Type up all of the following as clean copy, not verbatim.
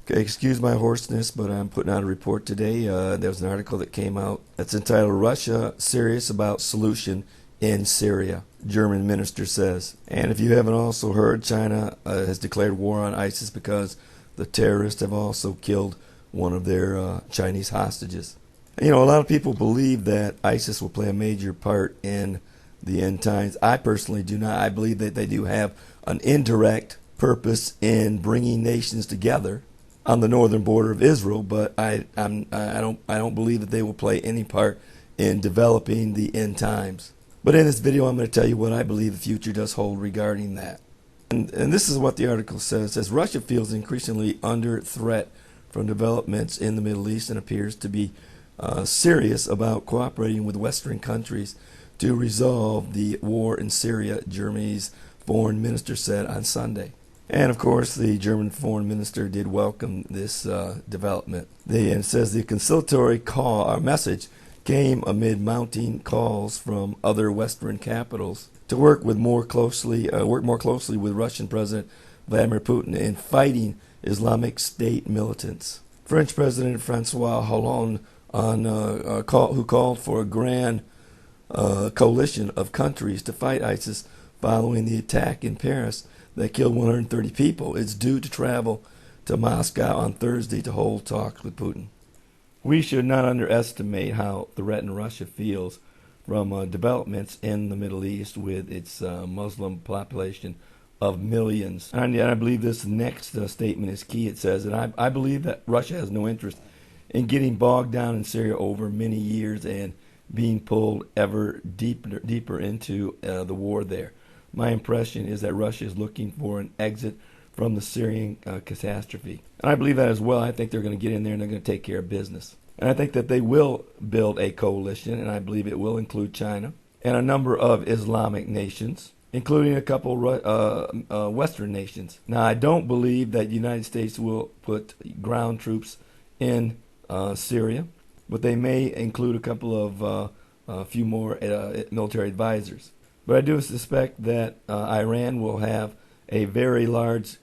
Okay, excuse my hoarseness, but I'm putting out a report today. There was an article that came out that's entitled "Russia Serious About Solution in Syria," German minister says. And if you haven't also heard, China has declared war on ISIS because the terrorists have also killed one of their Chinese hostages. You know, a lot of people believe that ISIS will play a major part in the end times. I personally do not. I believe that they do have an indirect purpose in bringing nations together on the northern border of Israel, but I don't believe that they will play any part in developing the end times. But in this video, I'm going to tell you what I believe the future does hold regarding that. And this is what the article says. It says Russia feels increasingly under threat from developments in the Middle East and appears to be serious about cooperating with Western countries to resolve the war in Syria, Germany's foreign minister said on Sunday. And of course, the German foreign minister did welcome this development. It says the conciliatory message came amid mounting calls from other Western capitals to work more closely with Russian President Vladimir Putin in fighting Islamic State militants. French President Francois Hollande, who called for a grand coalition of countries to fight ISIS following the attack in Paris that killed 130 people, is due to travel to Moscow on Thursday to hold talks with Putin. We should not underestimate how threatened Russia feels from developments in the Middle East with its Muslim population of millions. And I believe this next statement is key. It says, and I believe that Russia has no interest in getting bogged down in Syria over many years and being pulled ever deeper into the war there. My impression is that Russia is looking for an exit from the Syrian catastrophe. And I believe that as well. I think they're going to get in there and they're going to take care of business. And I think that they will build a coalition, and I believe it will include China and a number of Islamic nations, including a couple Western nations. Now, I don't believe that the United States will put ground troops in Syria, but they may include a couple of a few more military advisors. But I do suspect that Iran will have a very large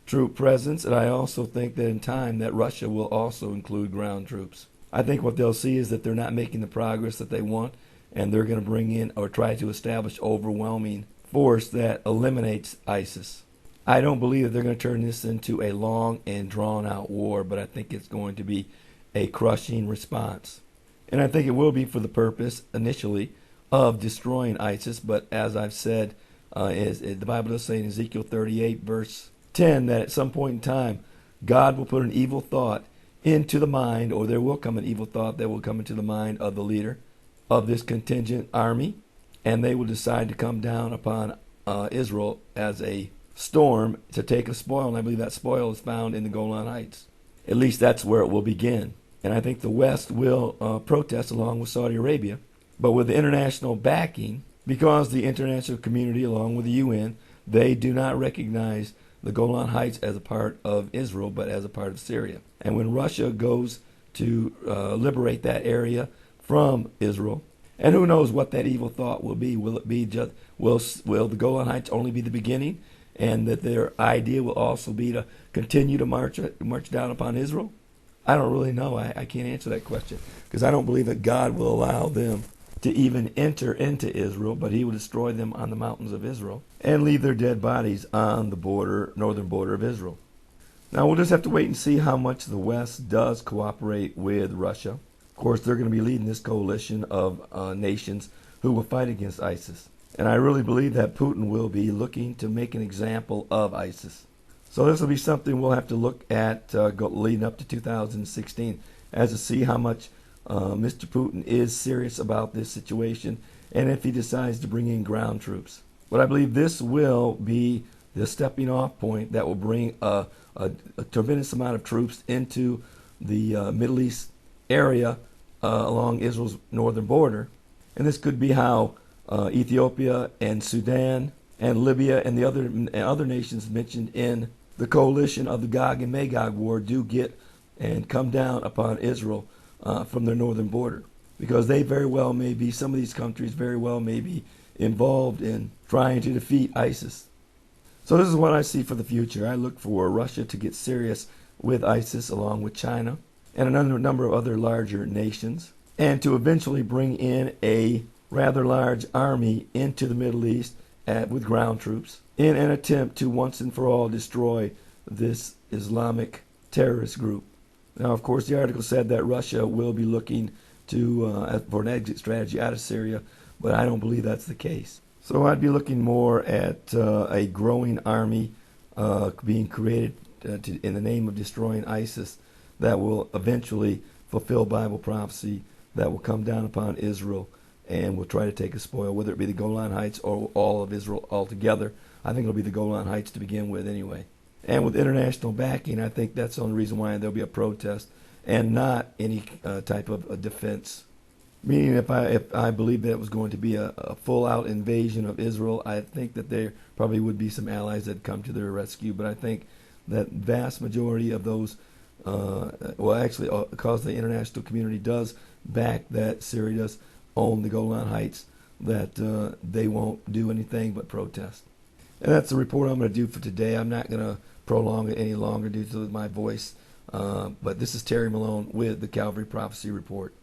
troop presence, and I also think that in time that Russia will also include ground troops. I think what they'll see is that they're not making the progress that they want, and they're going to bring in or try to establish overwhelming force that eliminates ISIS. I don't believe that they're going to turn this into a long and drawn-out war, but I think it's going to be a crushing response. And I think it will be for the purpose, initially, of destroying ISIS, but as I've said, the Bible does say in Ezekiel 38, verse 10, that at some point in time, God will put an evil thought into the mind, or there will come an evil thought that will come into the mind of the leader of this contingent army, and they will decide to come down upon Israel as a storm to take a spoil, and I believe that spoil is found in the Golan Heights. At least that's where it will begin. And I think the West will protest along with Saudi Arabia, but with the international backing, because the international community, along with the UN, they do not recognize the Golan Heights as a part of Israel, but as a part of Syria. And when Russia goes to liberate that area from Israel, and who knows what that evil thought will be? Will it be just will the Golan Heights only be the beginning, and that their idea will also be to continue to march down upon Israel? I don't really know. I can't answer that question because I don't believe that God will allow them to even enter into Israel, but he will destroy them on the mountains of Israel and leave their dead bodies on the northern border of Israel. Now, we'll just have to wait and see how much the West does cooperate with Russia. Of course, they're going to be leading this coalition of nations who will fight against ISIS. And I really believe that Putin will be looking to make an example of ISIS. So this will be something we'll have to look at leading up to 2016 as to see how much Mr. Putin is serious about this situation and if he decides to bring in ground troops. But I believe this will be the stepping off point that will bring a tremendous amount of troops into the Middle East area along Israel's northern border. And this could be how Ethiopia and Sudan and Libya and the other nations mentioned in the coalition of the Gog and Magog War do get and come down upon Israel from their northern border, because they very well may be, some of these countries very well may be involved in trying to defeat ISIS. So this is what I see for the future. I look for Russia to get serious with ISIS along with China and a number of other larger nations, and to eventually bring in a rather large army into the Middle East with ground troops in an attempt to once and for all destroy this Islamic terrorist group. Now, of course, the article said that Russia will be looking for an exit strategy out of Syria, but I don't believe that's the case. So I'd be looking more at a growing army being created in the name of destroying ISIS that will eventually fulfill Bible prophecy that will come down upon Israel and will try to take a spoil, whether it be the Golan Heights or all of Israel altogether. I think it'll be the Golan Heights to begin with anyway. And with international backing, I think that's the only reason why there'll be a protest and not any type of a defense. Meaning if I believe that it was going to be a full-out invasion of Israel, I think that there probably would be some allies that come to their rescue. But I think that vast majority of those, because the international community does back that Syria does own the Golan Heights, that they won't do anything but protest. And that's the report I'm going to do for today. I'm not going to prolong it any longer due to my voice. But this is Terry Malone with the Calvary Prophecy Report.